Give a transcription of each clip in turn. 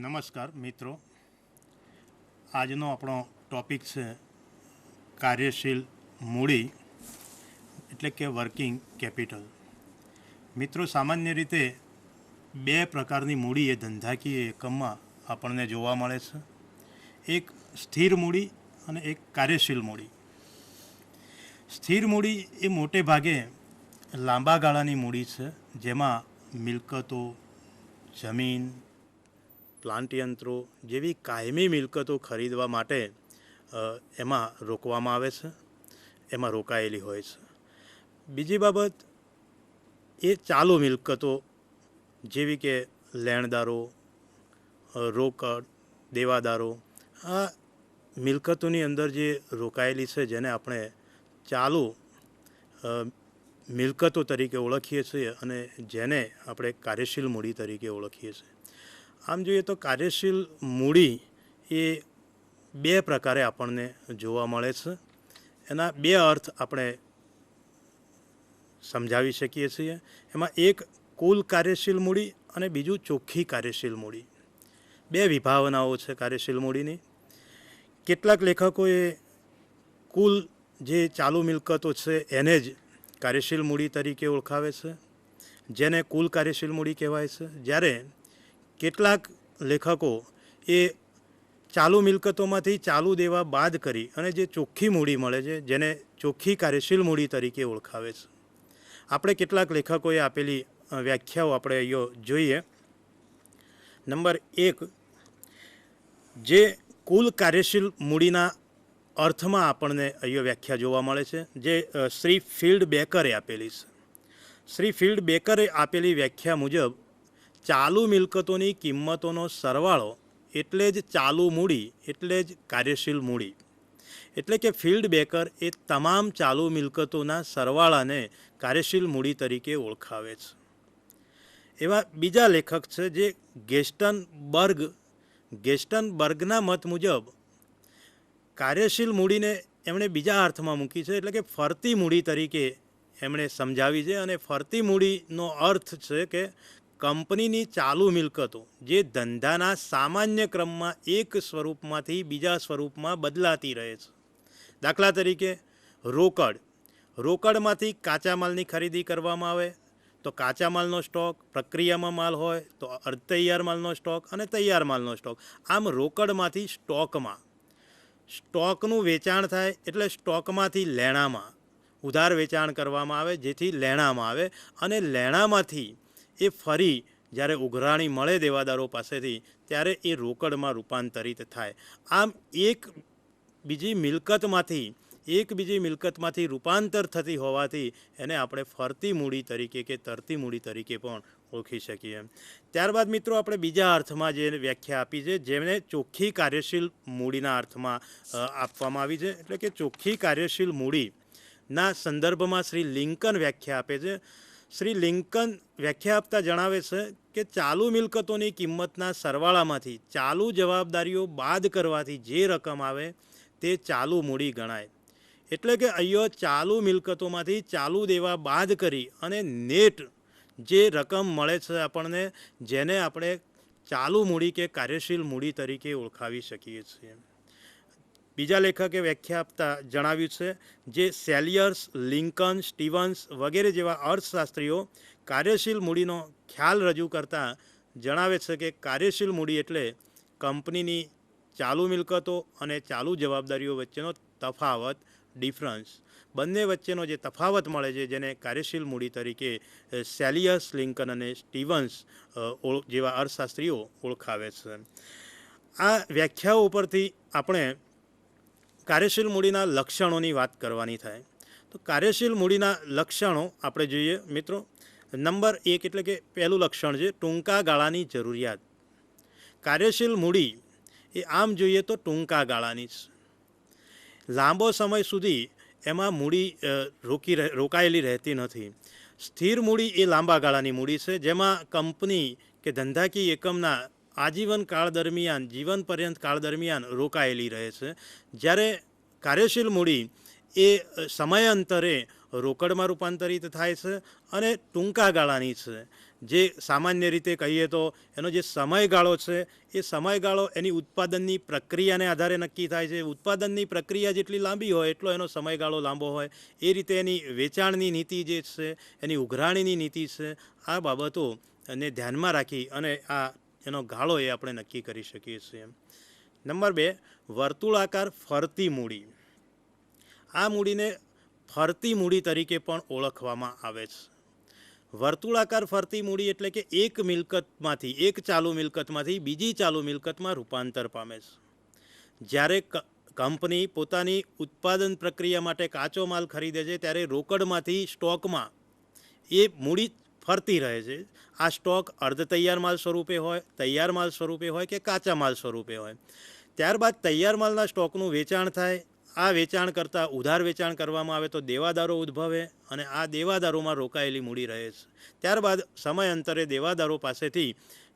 નમસ્કાર મિત્રો, આજનો આપણો ટૉપિક છે કાર્યશીલ મૂડી એટલે કે વર્કિંગ કેપિટલ. મિત્રો, સામાન્ય રીતે બે પ્રકારની મૂડી એ ધંધાકીય એકમમાં આપણને જોવા મળે છે. એક સ્થિર મૂડી અને એક કાર્યશીલ મૂડી. સ્થિર મૂડી એ મોટે ભાગે લાંબા ગાળાની મૂડી છે, જેમાં મિલકતો, જમીન, પ્લાન્ટ યંત્રો જેવી કાયમી મિલકતો ખરીદવા માટે એમાં રોકવામાં આવે છે, એમાં રોકાયેલી હોય છે. બીજી બાબત એ ચાલુ મિલકતો જેવી કે લેણદારો, રોકડ, દેવાદારો, આ મિલકતોની અંદર જે રોકાયેલી છે, જેને આપણે ચાલુ મિલકતો તરીકે ઓળખીએ છીએ અને જેને આપણે કાર્યશીલ મૂડી તરીકે ઓળખીએ છીએ. આમ જોઈએ તો કાર્યશીલ મૂડી એ બે પ્રકારે આપણને જોવા મળે છે. એના બે અર્થ આપણે સમજાવી શકીએ છીએ. એમાં એક કુલ કાર્યશીલ મૂડી અને બીજું ચોખ્ખી કાર્યશીલ મૂડી. બે વિભાવનાઓ છે કાર્યશીલ મૂડીની. કેટલાક લેખકોએ કુલ જે ચાલુ મિલકતો છે એને જ કાર્યશીલ મૂડી તરીકે ઓળખાવે છે, જેને કુલ કાર્યશીલ મૂડી કહેવાય છે. જ્યારે કેટલાક લેખકો એ ચાલુ મિલકતોમાંથી ચાલુ દેવા બાદ કરી અને જે ચોખ્ખી મૂડી મળે છે, જેને ચોખ્ખી કાર્યશીલ મૂડી તરીકે ઓળખાવે છે. આપણે કેટલાક લેખકોએ આપેલી વ્યાખ્યાઓ આપણે અહીંયા જોઈએ. નંબર 1, જે કુલ કાર્યશીલ મૂડીના અર્થમાં આપણને અહીંયા વ્યાખ્યા જોવા મળે છે, જે શ્રી ફિલ્ડ બેકરે આપેલી છે. શ્રી ફિલ્ડ બેકરે આપેલી વ્યાખ્યા મુજબ ચાલુ મિલકતોની કિંમતોનો સરવાળો એટલે જ ચાલુ મૂડી એટલે જ કાર્યશીલ મૂડી. એટલે કે ફિલ્ડ બેકર એ તમામ ચાલુ મિલકતોના સરવાળાને કાર્યશીલ મૂડી તરીકે ઓળખાવે છે. એવા બીજા લેખક છે જે ગેસ્ટનબર્ગના મત મુજબ કાર્યશીલ મૂડીને એમણે બીજા અર્થમાં મૂકી છે, એટલે કે ફરતી મૂડી તરીકે એમણે સમજાવી છે. અને ફરતી મૂડીનો અર્થ છે કે કંપનીની ચાલુ મિલકતો જે ધંધાના સામાન્ય ક્રમમાં એક સ્વરૂપમાંથી બીજા સ્વરૂપમાં બદલાતી રહે છે. દાખલા તરીકે રોકડમાંથી કાચા માલની ખરીદી કરવામાં આવે તો કાચા માલનો સ્ટોક, પ્રક્રિયામાં માલ હોય તો અર્ધતૈયાર માલનો સ્ટોક અને તૈયાર માલનો સ્ટોક. આમ રોકડમાંથી સ્ટોકનું વેચાણ થાય એટલે સ્ટોકમાંથી લેણામાં ઉધાર વેચાણ કરવામાં આવે, જેથી લેણામાં આવે અને લેણામાંથી એ ફરી જ્યારે ઉઘરાણી મળે દેવાદારો પાસેથી ત્યારે એ રોકડમાં રૂપાંતરિત થાય. આમ એક બીજી મિલકતમાંથી રૂપાંતર થતી હોવાથી એને આપણે ફરતી મૂડી તરીકે કે તરતી મૂડી તરીકે પણ ઓળખી શકીએ. ત્યારબાદ મિત્રો આપણે બીજા અર્થમાં જે વ્યાખ્યા આપી છે, જેમને ચોખ્ખી કાર્યશીલ મૂડીના અર્થમાં આપવામાં આવી છે. એટલે કે ચોખ્ખી કાર્યશીલ મૂડીના સંદર્ભમાં શ્રી લિંકન વ્યાખ્યા આપે છે. શ્રી લિંકન વ્યાખ્યા આપતા જણાવે છે કે ચાલુ મિલકતોની કિંમતના સરવાળામાંથી ચાલુ જવાબદારીઓ બાદ કરવાથી જે રકમ આવે તે ચાલુ મૂડી ગણાય. એટલે કે અહીંયા ચાલુ મિલકતોમાંથી ચાલુ દેવા બાદ કરી અને નેટ જે રકમ મળે છે આપણને, જેને આપણે ચાલુ મૂડી કે કાર્યશીલ મૂડી તરીકે ઓળખાવી શકીએ છીએ. બીજા લેખકે વ્યાખ્યા આપતા જણાવ્યું છે, જે સેલિયર્સ, લિંકન, સ્ટીવન્સ વગેરે જેવા અર્થશાસ્ત્રીઓ કાર્યશીલ મૂડીનો ખ્યાલ રજૂ કરતા જણાવે છે કે કાર્યશીલ મૂડી એટલે કંપનીની ચાલુ મિલકતો અને ચાલુ જવાબદારીઓ વચ્ચેનો તફાવત, ડિફરન્સ. બંને વચ્ચેનો જે તફાવત મળે છે, જેને કાર્યશીલ મૂડી તરીકે સેલિયર્સ, લિંકન અને સ્ટીવન્સ જેવા અર્થશાસ્ત્રીઓ ઓળખાવે છે. આ વ્યાખ્યાઓ ઉપરથી આપણે કાર્યશીલ મૂડીના લક્ષણોની વાત કરવાની થાય તો કાર્યશીલ મૂડીના લક્ષણો આપણે જોઈએ મિત્રો. નંબર 1 એટલે કે પહેલું લક્ષણ છે ટૂંકા ગાળાની જરૂરિયાત. કાર્યશીલ મૂડી એ આમ જોઈએ તો ટૂંકા ગાળાની છે. લાંબો સમય સુધી એમાં મૂડી રોકાયેલી રહેતી નથી. સ્થિર મૂડી એ લાંબા ગાળાની મૂડી છે, જેમાં કંપની કે ધંધાકીય એકમના આજીવન કાળ દરમિયાન, જીવન પર્યંત કાળ દરમિયાન રોકાયેલી રહે છે. જ્યારે કાર્યશીલ મૂડી એ સમયાંતરે રોકડમાં રૂપાંતરિત થાય છે અને ટૂંકા ગાળાની છે. જે સામાન્ય રીતે કહીએ તો એનો જે સમયગાળો છે એ સમયગાળો એની ઉત્પાદનની પ્રક્રિયાને આધારે નક્કી થાય છે. ઉત્પાદનની પ્રક્રિયા જેટલી લાંબી હોય એટલો એનો સમયગાળો લાંબો હોય. એ રીતે એની વેચાણની નીતિ જે છે, એની ઉઘરાણીની નીતિ છે, આ બાબતોને ધ્યાનમાં રાખી અને આ એનો ગાળો એ આપણે નક્કી કરી શકીએ છીએ. નંબર 2, વર્તુળાકાર ફરતી મૂડી. આ મૂડીને ફરતી મૂડી તરીકે પણ ઓળખવામાં આવે છે. વર્તુળાકાર ફરતી મૂડી એટલે કે એક મિલકતમાંથી, એક ચાલુ મિલકતમાંથી બીજી ચાલુ મિલકતમાં રૂપાંતર પામે છે. જ્યારે કંપની પોતાની ઉત્પાદન પ્રક્રિયા માટે કાચો માલ ખરીદે છે ત્યારે રોકડમાંથી સ્ટોકમાં એ મૂડી ફરતી રહે છે. આ સ્ટોક અર્ધ તૈયાર માલ સ્વરૂપે હોય, તૈયાર માલ સ્વરૂપે હોય કે કાચા માલ સ્વરૂપે હોય. ત્યારબાદ તૈયાર માલના સ્ટોકનું વેચાણ થાય. આ વેચાણ કરતાં ઉધાર વેચાણ કરવામાં આવે તો દેવાદારો ઉદ્ભવે અને આ દેવાદારોમાં રોકાયેલી મૂડી રહે છે. ત્યારબાદ સમયાંતરે દેવાદારો પાસેથી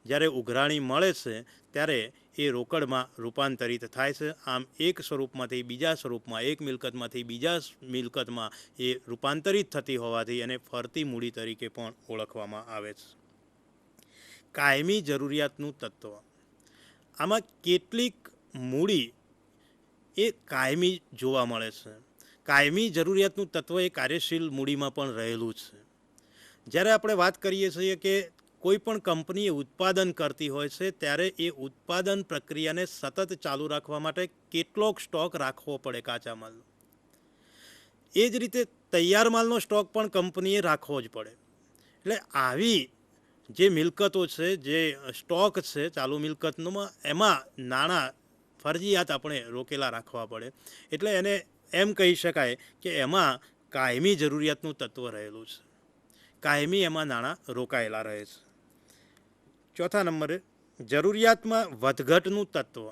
જ્યારે ઉઘરાણી મળે છે ત્યારે એ રોકડમાં રૂપાંતરિત થાય છે. આમ એક સ્વરૂપમાંથી બીજા સ્વરૂપમાં, એક મિલકતમાંથી બીજા મિલકતમાં એ રૂપાંતરિત થતી હોવાથી એને ફરતી મૂડી તરીકે પણ ઓળખવામાં આવે છે. કાયમી જરૂરિયાતનું તત્વ. આમાં કેટલીક મૂડી એ કાયમી જોવા મળે છે. કાયમી જરૂરિયાતનું તત્વ એ કાર્યશીલ મૂડીમાં પણ રહેલું છે. જ્યારે આપણે વાત કરીએ છીએ કે કોઈ પણ કંપની ઉત્પાદન કરતી હોય છે ત્યારે એ ઉત્પાદન પ્રક્રિયાને સતત ચાલુ રાખવા માટે કેટલોક સ્ટોક રાખવો પડે કાચા માલનો. એ જ રીતે તૈયાર માલનો સ્ટોક પણ કંપનીએ રાખવો જ પડે. એટલે આવી જે મિલકતો છે, જે સ્ટોક છે ચાલુ મિલકતમાં, એમાં નાણાં ફરજિયાત આપણે રોકેલા રાખવા પડે. એટલે એને એમ કહી શકાય કે એમાં કાયમી જરૂરિયાતનું તત્વ રહેલું છે. કાયમી એમાં નાણાં રોકાયેલા રહે છે. ચોથા નંબરે જરૂરિયાતમાં વધઘટનું તત્વ.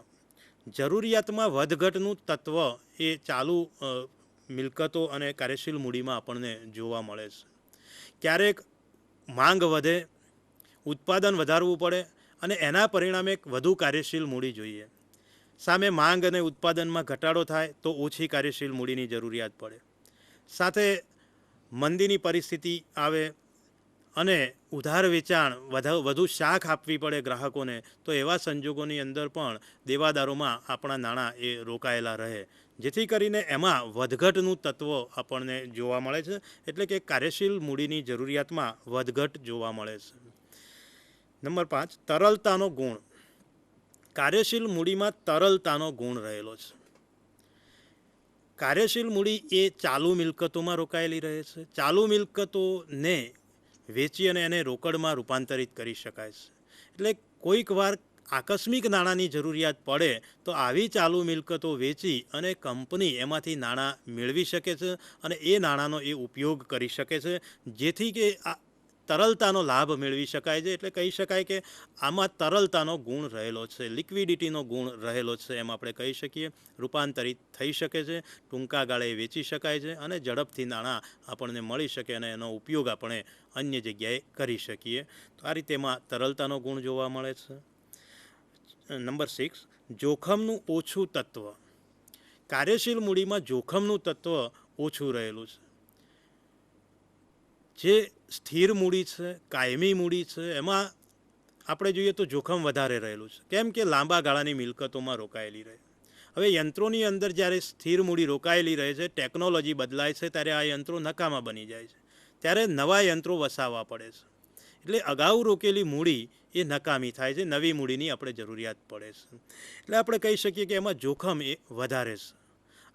જરૂરિયાતમાં વધઘટનું તત્વ એ ચાલુ મિલકતો અને કાર્યશીલ મૂડીમાં આપણને જોવા મળે છે. ક્યારેક માંગ વધે, ઉત્પાદન વધારવું પડે અને એના પરિણામે વધુ કાર્યશીલ મૂડી જોઈએ. સામે માંગ અને ઉત્પાદનમાં ઘટાડો થાય તો ઓછી કાર્યશીલ મૂડીની જરૂરિયાત પડે. સાથે મંદીની પરિસ્થિતિ આવે અને ઉધાર વેચાણ વધુ શાખ આપવી પડે ગ્રાહકોને, તો એવા સંજોગોની અંદર પણ દેવાદારોમાં આપણા નાણાં એ રોકાયેલા રહે, જેથી કરીને એમાં વધઘટનું તત્વ આપણને જોવા મળે છે. એટલે કે કાર્યશીલ મૂડીની જરૂરિયાતમાં વધઘટ જોવા મળે છે. નંબર 5, તરલતાનો ગુણ. કાર્યશીલ મૂડીમાં તરલતાનો ગુણ રહેલો છે. કાર્યશીલ મૂડી એ ચાલુ મિલકતોમાં રોકાયેલી રહે છે. ચાલુ મિલકતોને વેચી અને એને રોકડમાં રૂપાંતરિત કરી શકાય છે. એટલે કોઈક વાર આકસ્મિક નાણાંની જરૂરિયાત પડે તો આવી ચાલુ મિલકતો વેચી અને કંપની એમાંથી નાણાં મેળવી શકે છે અને એ નાણાંનો એ ઉપયોગ કરી શકે છે, જેથી કે આ તરલતાનો લાભ મેળવી શકાય છે. એટલે કહી શકાય કે આમાં તરલતાનો ગુણ રહેલો છે, લિક્વિડિટીનો ગુણ રહેલો છે એમ આપણે કહી શકીએ. રૂપાંતરિત થઈ શકે છે, ટૂંકા ગાળે વેચી શકાય છે અને ઝડપથી નાણાં આપણને મળી શકે અને એનો ઉપયોગ આપણે અન્ય જગ્યાએ કરી શકીએ. તો આ રીતે એમાં તરલતાનો ગુણ જોવા મળે છે. નંબર 6, જોખમનું ઓછું તત્વ. કાર્યશીલ મૂડીમાં જોખમનું તત્વ ઓછું રહેલું છે. જે સ્થિર મૂડી છે, કાયમી મૂડી છે, એમાં આપણે જોઈએ તો જોખમ વધારે રહેલું છે. કેમ કે લાંબા ગાળાની મિલકતોમાં રોકાયેલી રહે. હવે યંત્રોની અંદર જ્યારે સ્થિર મૂડી રોકાયેલી રહે છે, ટેકનોલોજી બદલાય છે ત્યારે આ યંત્રો નકામા બની જાય છે, ત્યારે નવા યંત્રો વસાવવા પડે છે. એટલે અગાઉ રોકેલી મૂડી એ નકામી થાય છે, નવી મૂડીની આપણે જરૂરિયાત પડે છે. એટલે આપણે કહી શકીએ કે એમાં જોખમ એ વધારે છે.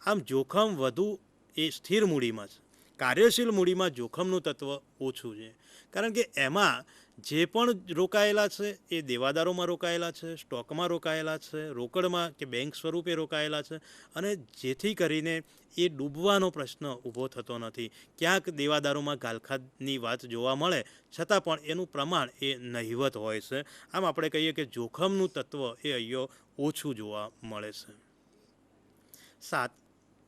આમ જોખમ વધુ એ સ્થિર મૂડીમાં છે. કાર્યશીલ મૂડીમાં જોખમનું તત્વ ઓછું છે, કારણ કે એમાં જે પણ રોકાયેલા છે એ દેવાદારોમાં રોકાયેલા છે, સ્ટોકમાં રોકાયેલા છે, રોકડમાં કે બેંક સ્વરૂપે રોકાયેલા છે, અને જેથી કરીને એ ડૂબવાનો પ્રશ્ન ઊભો થતો નથી. ક્યાંક દેવાદારોમાં ગાલખાની વાત જોવા મળે છતાં પણ એનું પ્રમાણ એ નહિવત હોય છે. આમ આપણે કહીએ કે જોખમનું તત્વ એ અહીંયા ઓછું જોવા મળે છે. 7,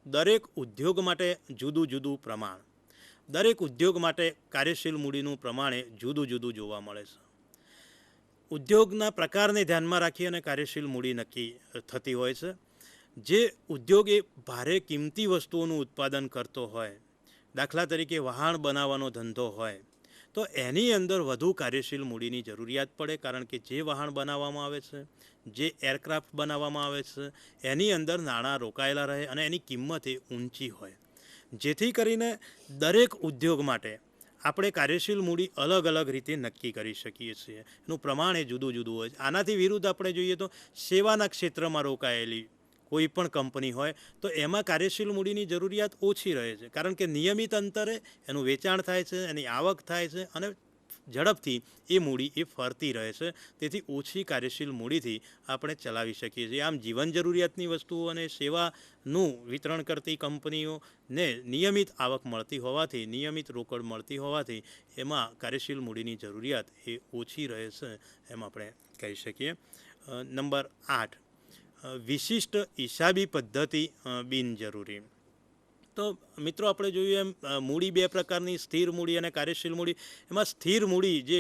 દરેક ઉદ્યોગ માટે જુદું જુદું પ્રમાણ. દરેક ઉદ્યોગ માટે કાર્યશીલ મૂડીનું પ્રમાણે જુદું જુદું જોવા મળે છે. ઉદ્યોગના પ્રકારને ધ્યાનમાં રાખી અને કાર્યશીલ મૂડી નક્કી થતી હોય છે. જે ઉદ્યોગ એ ભારે કિંમતી વસ્તુઓનું ઉત્પાદન કરતો હોય, દાખલા તરીકે વહાણ બનાવવાનો ધંધો હોય, તો એની અંદર વધુ કાર્યશીલ મૂડીની જરૂરિયાત પડે, કારણ કે જે વાહન બનાવવામાં આવે છે, જે એરક્રાફ્ટ બનાવવામાં આવે છે, એની અંદર નાણાં રોકાયેલા રહે અને એની કિંમત એ ઊંચી હોય, જેથી કરીને દરેક ઉદ્યોગ માટે આપણે કાર્યશીલ મૂડી અલગ અલગ રીતે નક્કી કરી શકીએ છીએ. એનું પ્રમાણ એ જુદું જુદું હોય છે. આનાથી વિરુદ્ધ આપણે જોઈએ તો સેવાના ક્ષેત્રમાં રોકાયેલી કોઈ પણ કંપની હોય તો એમાં કાર્યશીલ મૂડીની જરૂરિયાત ઓછી રહે છે, કારણ કે નિયમિત અંતરે એનું વેચાણ થાય છે, એની આવક થાય છે અને ઝડપથી એ મૂડી એ ફરતી રહે છે. તેથી ઓછી કાર્યશીલ મૂડીથી આપણે ચલાવી શકીએ છીએ. આમ જીવન જરૂરિયાતની વસ્તુઓ અને સેવાનું વિતરણ કરતી કંપનીઓને નિયમિત આવક મળતી હોવાથી, નિયમિત રોકડ મળતી હોવાથી એમાં કાર્યશીલ મૂડીની જરૂરિયાત એ ઓછી રહે છે, એમ આપણે કહી શકીએ. નંબર 8, વિશિષ્ટ હિસાબી પદ્ધતિ બિનજરૂરી. તો મિત્રો આપણે જોયું એમ મૂડી બે પ્રકારની, સ્થિર મૂડી અને કાર્યશીલ મૂડી. એમાં સ્થિર મૂડી જે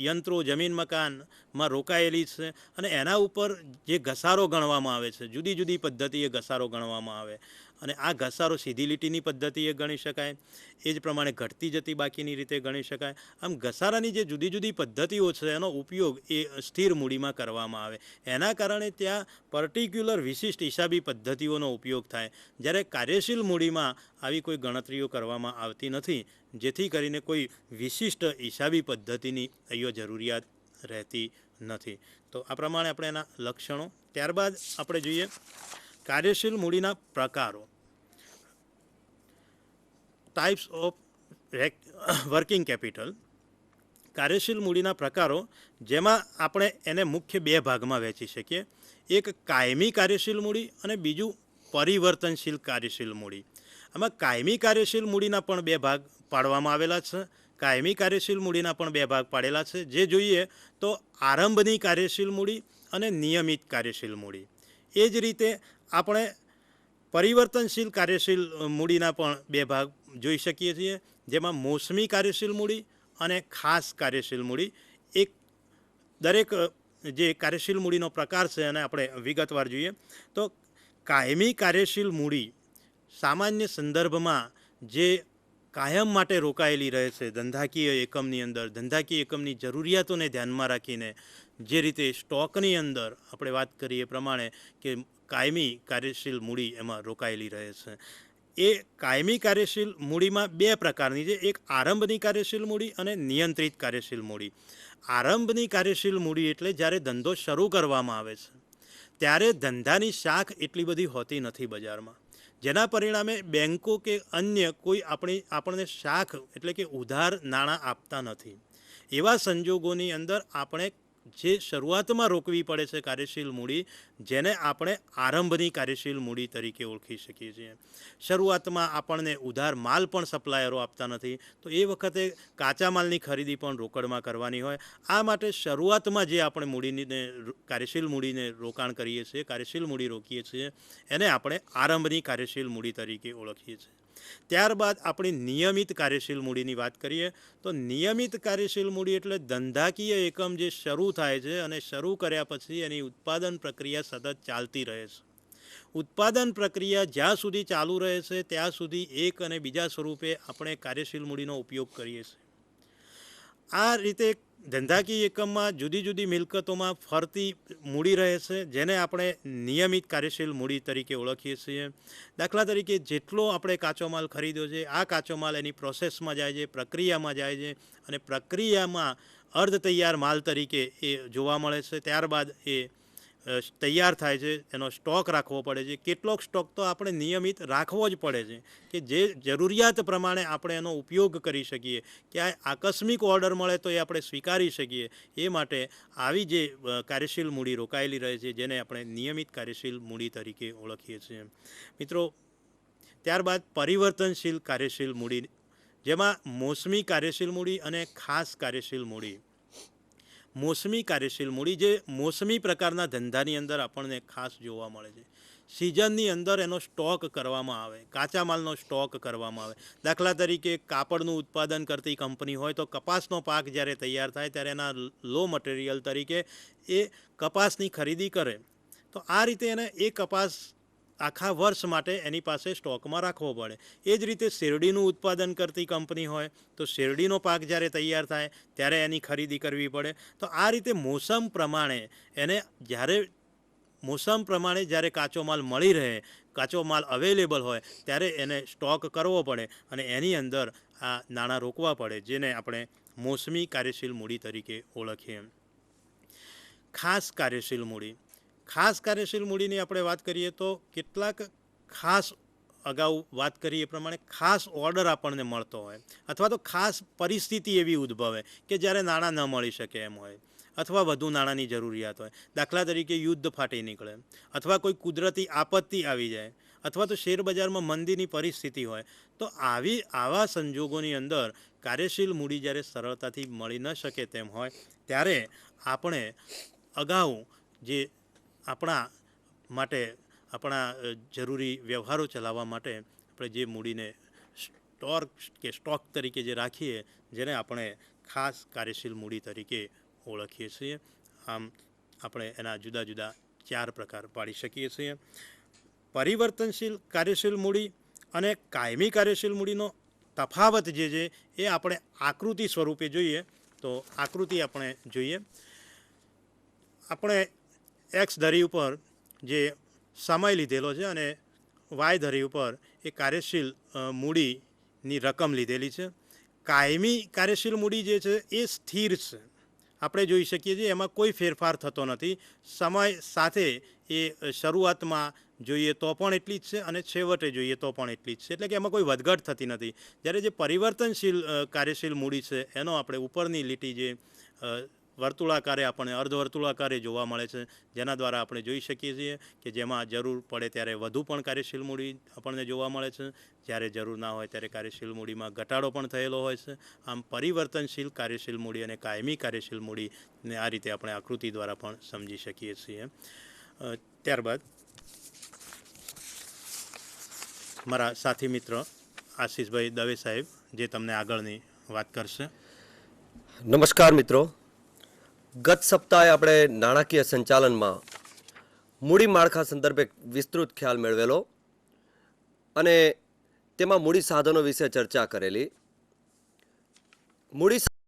યંત્રો, જમીન, મકાનમાં રોકાયેલી છે અને એના ઉપર જે ઘસારો ગણવામાં આવે છે, જુદી જુદી પદ્ધતિએ ઘસારો ગણવામાં આવે, અને આ ઘસારો સીધી લીટીની પદ્ધતિએ ગણી શકાય, એ જ પ્રમાણે ઘટતી જતી બાકીની રીતે ગણી શકાય. આમ ઘસારાની જે જુદી જુદી પદ્ધતિઓ છે એનો ઉપયોગ એ સ્થિર મૂડીમાં કરવામાં આવે. એના કારણે ત્યાં પર્ટિક્યુલર વિશિષ્ટ હિસાબી પદ્ધતિઓનો ઉપયોગ થાય, જ્યારે કાર્યશીલ મૂડીમાં આવી કોઈ ગણતરીઓ કરવામાં આવતી નથી, જેથી કરીને કોઈ વિશિષ્ટ હિસાબી પદ્ધતિની અહીંયા જરૂરિયાત રહેતી નથી. તો આ પ્રમાણે આપણે એના લક્ષણો. ત્યારબાદ આપણે જોઈએ કાર્યશીલ મૂડીના પ્રકારો, ટાઈપ્સ ઓફ વર્કિંગ કેપિટલ. કાર્યશીલ મૂડીના પ્રકારો, જેમાં આપણે એને મુખ્ય બે ભાગમાં વહેંચી શકીએ. એક કાયમી કાર્યશીલ મૂડી અને બીજું પરિવર્તનશીલ કાર્યશીલ મૂડી. આમાં કાયમી કાર્યશીલ મૂડીના પણ બે ભાગ પાડવામાં આવેલા છે. કાયમી કાર્યશીલ મૂડીના પણ બે ભાગ પાડેલા છે. જે જોઈએ તો આરંભની કાર્યશીલ મૂડી અને નિયમિત કાર્યશીલ મૂડી. એ જ રીતે આપણે પરિવર્તનશીલ કાર્યશીલ મૂડીના પણ બે ભાગ જોઈ શકીએ છીએ, જેમાં મોસમી કાર્યશીલ મૂડી અને ખાસ કાર્યશીલ મૂડી. એક દરેક જે કાર્યશીલ મૂડીનો પ્રકાર છે અને આપણે વિગતવાર જોઈએ તો કાયમી કાર્યશીલ મૂડી સામાન્ય સંદર્ભમાં જે કાયમ માટે રોકાયેલી રહે છે ધંધાકીય એકમની અંદર, ધંધાકીય એકમની જરૂરિયાતોને ધ્યાનમાં રાખીને, જે રીતે સ્ટોકની અંદર આપણે વાત કરીએ એ પ્રમાણે કે કાયમી કાર્યશીલ મૂડી એમાં રોકાયેલી રહે છે. એ કાયમી કાર્યશીલ મૂડીમાં બે પ્રકારની છે. એક આરંભની કાર્યશીલ મૂડી અને નિયંત્રિત કાર્યશીલ મૂડી. આરંભની કાર્યશીલ મૂડી એટલે જ્યારે ધંધો શરૂ કરવામાં આવે છે ત્યારે ધંધાની શાખ એટલી બધી હોતી નથી બજારમાં, જેના પરિણામે બેન્કો કે અન્ય કોઈ આપણને શાખ એટલે કે ઉધાર નાણાં આપતા નથી. એવા સંજોગોની અંદર આપણે જે શરૂઆતમાં રોકવી પડે છે કાર્યશીલ મૂડી, જેને આપણે આરંભની કાર્યશીલ મૂડી તરીકે ઓળખી શકીએ છીએ. શરૂઆતમાં આપણને ઉધાર માલ પણ સપ્લાયરો આપતા નથી, તો એ વખતે કાચા માલની ખરીદી પણ રોકડમાં કરવાની હોય. આ માટે શરૂઆતમાં જે આપણે મૂડીને કાર્યશીલ મૂડીને રોકાણ કરીએ છીએ, કાર્યશીલ મૂડી રોકીએ છીએ, એને આપણે આરંભની કાર્યશીલ મૂડી તરીકે ઓળખીએ છીએ. ત્યારબાદ આપણી નિયમિત કાર્યશીલ મૂડીની વાત કરીએ તો નિયમિત કાર્યશીલ મૂડી એટલે ધંધાકીય એકમ જે શરૂ થાય છે અને શરૂ કર્યા પછી એની ઉત્પાદન પ્રક્રિયા સતત ચાલતી રહે છે. ઉત્પાદન પ્રક્રિયા જ્યાં સુધી ચાલુ રહે છે ત્યાં સુધી એક અને બીજા સ્વરૂપે આપણે કાર્યશીલ મૂડીનો ઉપયોગ કરીએ છીએ. આ રીતે ધંધાકીય એકમમાં જુદી જુદી મિલકતોમાં ફરતી મૂડી રહે છે, જેને આપણે નિયમિત કાર્યશીલ મૂડી તરીકે ઓળખીએ છીએ. દાખલા તરીકે જેટલો આપણે કાચો માલ ખરીદ્યો છે, આ કાચો માલ એની પ્રોસેસમાં જાય છે, પ્રક્રિયામાં જાય છે, અને પ્રક્રિયામાં અર્ધ તૈયાર માલ તરીકે એ જોવા મળે છે. ત્યારબાદ એ તૈયાર થાય છે, એનો સ્ટોક રાખવો પડે છે. કેટલોક સ્ટોક તો આપણે નિયમિત રાખવો જ પડે છે કે જે જરૂરિયાત પ્રમાણે આપણે એનો ઉપયોગ કરી શકીએ, ક્યાંય આકસ્મિક ઓર્ડર મળે તો એ આપણે સ્વીકારી શકીએ. એ માટે આવી જે કાર્યશીલ મૂડી રોકાયેલી રહે છે જેને આપણે નિયમિત કાર્યશીલ મૂડી તરીકે ઓળખીએ છીએ. મિત્રો, ત્યારબાદ પરિવર્તનશીલ કાર્યશીલ મૂડી, જેમાં મોસમી કાર્યશીલ મૂડી અને ખાસ કાર્યશીલ મૂડી. મોસમી કાર્યશીલ મૂડી જે મોસમી પ્રકારના ધંધાની અંદર આપણને ખાસ જોવા મળે છે. સિઝનની અંદર એનો સ્ટોક કરવામાં આવે, કાચા માલનો સ્ટોક કરવામાં આવે. દાખલા તરીકે કાપડનું ઉત્પાદન કરતી કંપની હોય તો કપાસનો પાક જ્યારે તૈયાર થાય ત્યારે એના લો મટીરિયલ તરીકે એ કપાસની ખરીદી કરે. તો આ રીતે એને એ કપાસ આખા વર્ષ માટે એની પાસે સ્ટોકમાં રાખવો પડે. એ જ રીતે શેરડીનું ઉત્પાદન કરતી કંપની હોય તો શેરડીનો પાક જ્યારે તૈયાર થાય ત્યારે એની ખરીદી કરવી પડે. તો આ રીતે મોસમ પ્રમાણે એને મોસમ પ્રમાણે જ્યારે કાચો માલ મળી રહે, કાચો માલ અવેલેબલ હોય ત્યારે એને સ્ટોક કરવો પડે અને એની અંદર આ નાણાં રોકવા પડે, જેને આપણે મોસમી કાર્યશીલ મૂડી તરીકે ઓળખીએ. ખાસ કાર્યશીલ મૂડી. ખાસ કાર્યશીલ મૂડીની આપણે વાત કરીએ તો કેટલાક ખાસ અગાઉ વાત કરીએ એ પ્રમાણે ખાસ ઓર્ડર આપણને મળતો હોય અથવા તો ખાસ પરિસ્થિતિ એવી ઉદ્ભવે કે જ્યારે નાણાં ન મળી શકે એમ હોય અથવા વધુ નાણાંની જરૂરિયાત હોય. દાખલા તરીકે યુદ્ધ ફાટી નીકળે અથવા કોઈ કુદરતી આપત્તિ આવી જાય અથવા તો શેરબજારમાં મંદીની પરિસ્થિતિ હોય. તો આવા સંજોગોની અંદર કાર્યશીલ મૂડી જ્યારે સરળતાથી મળી ન શકે તેમ હોય ત્યારે આપણે અગાઉ જે આપણા જરૂરી વ્યવહારો ચલાવવા માટે આપણે જે મૂડીને સ્ટોક તરીકે જે રાખીએ, જેને આપણે ખાસ કાર્યશીલ મૂડી તરીકે ઓળખીએ છીએ. આમ આપણે એના જુદા જુદા 4 પ્રકાર પાડી શકીએ છીએ. પરિવર્તનશીલ કાર્યશીલ મૂડી અને કાયમી કાર્યશીલ મૂડીનો તફાવત જે છે એ આપણે આકૃતિ સ્વરૂપે જોઈએ. તો આકૃતિ આપણે જોઈએ. આપણે એક્સ ધરી ઉપર જે સમય લીધેલો છે અને વાય ધરી ઉપર એ કાર્યશીલ મૂડીની રકમ લીધેલી છે. કાયમી કાર્યશીલ મૂડી જે છે એ સ્થિર છે. આપણે જોઈ શકીએ છીએ એમાં કોઈ ફેરફાર થતો નથી. સમય સાથે એ શરૂઆતમાં જોઈએ તો પણ એટલી જ છે અને છેવટે જોઈએ તો પણ એટલી જ છે, એટલે કે એમાં કોઈ વધઘટ થતી નથી. જ્યારે જે પરિવર્તનશીલ કાર્યશીલ મૂડી છે એનો આપણે ઉપરની લીટી જે વર્તુળાકારે આપણને અર્ધવર્તુળાકારે જોવા મળે છે, જેના દ્વારા આપણે જોઈ શકીએ છીએ કે જેમાં જરૂર પડે ત્યારે વધુ પણ કાર્યશીલ મૂડી આપણને જોવા મળે છે, જ્યારે જરૂર ના હોય ત્યારે કાર્યશીલ મૂડીમાં ઘટાડો પણ થયેલો હોય છે. આમ પરિવર્તનશીલ કાર્યશીલ મૂડી અને કાયમી કાર્યશીલ મૂડીને આ રીતે આપણે આકૃતિ દ્વારા પણ સમજી શકીએ છીએ. ત્યારબાદ મારા સાથી મિત્ર આશીષભાઈ દવે સાહેબ જે તમને આગળની વાત કરશે. નમસ્કાર મિત્રો. ગત સપ્તાહે આપણે નાણાકીય સંચાલનમાં મૂડી માળખા સંદર્ભે વિસ્તૃત ખ્યાલ મેળવેલો અને તેમાં મૂડી સાધનો વિશે ચર્ચા કરેલી. મૂડી